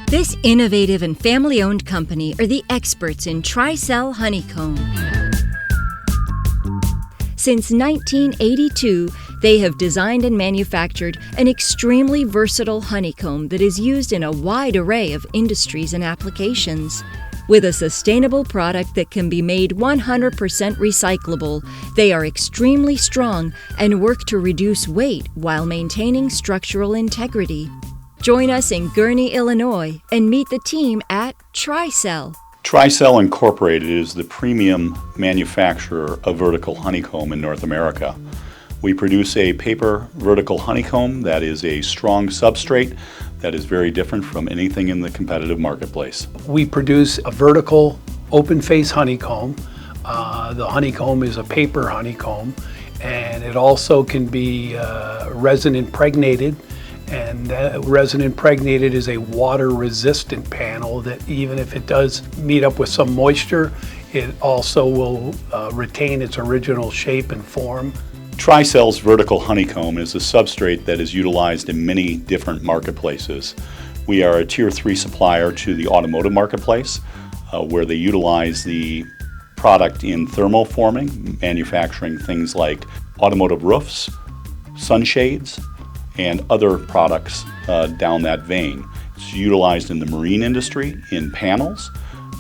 This innovative and family-owned company are the experts in Tricel Honeycomb. Since 1982, they have designed and manufactured an extremely versatile honeycomb that is used in a wide array of industries and applications. With a sustainable product that can be made 100% recyclable, they are extremely strong and work to reduce weight while maintaining structural integrity. Join us in Gurnee, Illinois, and meet the team at Tricel. Tricel Incorporated is the premium manufacturer of vertical honeycomb in North America. We produce a paper vertical honeycomb that is a strong substrate that is very different from anything in the competitive marketplace. We produce a vertical open face honeycomb. The honeycomb is a paper honeycomb, and it also can be resin impregnated. And that resin impregnated is a water resistant panel that even if it does meet up with some moisture, it also will retain its original shape and form. Tricel's vertical honeycomb is a substrate that is utilized in many different marketplaces. We are a Tier 3 supplier to the automotive marketplace, where they utilize the product in thermoforming, manufacturing things like automotive roofs, sunshades, and other products down that vein. It's utilized in the marine industry, in panels,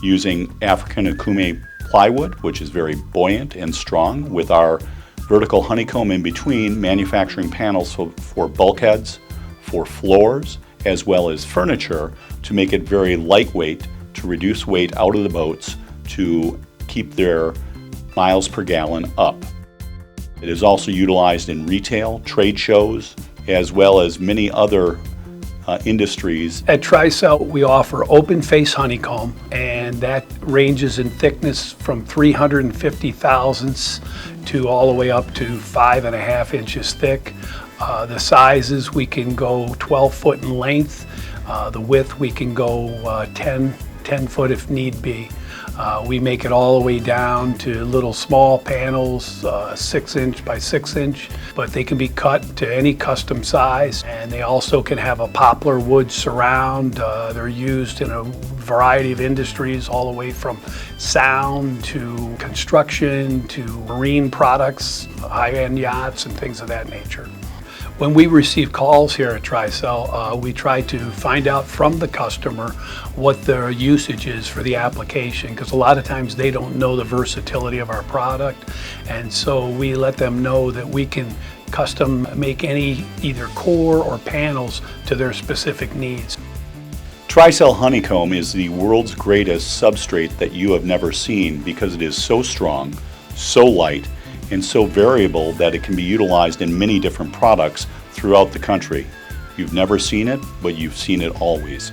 using African Akume plywood, which is very buoyant and strong, with our vertical honeycomb in between, manufacturing panels for bulkheads, for floors, as well as furniture to make it very lightweight, to reduce weight out of the boats, to keep their miles per gallon up. It is also utilized in retail, trade shows, as well as many other industries. At Tricel, we offer open face honeycomb, and that ranges in thickness from 350 thousandths to all the way up to 5.5 inches thick. The sizes, we can go 12 foot in length. The width, we can go 10 foot if need be. We make it all the way down to little small panels, 6 inch by 6 inch, but they can be cut to any custom size, and they also can have a poplar wood surround. They're used in a variety of industries, all the way from sound to construction to marine products, high-end yachts and things of that nature. When we receive calls here at Tricel, we try to find out from the customer what their usage is for the application, because a lot of times they don't know the versatility of our product, and so we let them know that we can custom make any either core or panels to their specific needs. Tricel Honeycomb is the world's greatest substrate that you have never seen because it is so strong, so light, and so variable that it can be utilized in many different products throughout the country. You've never seen it, but you've seen it always.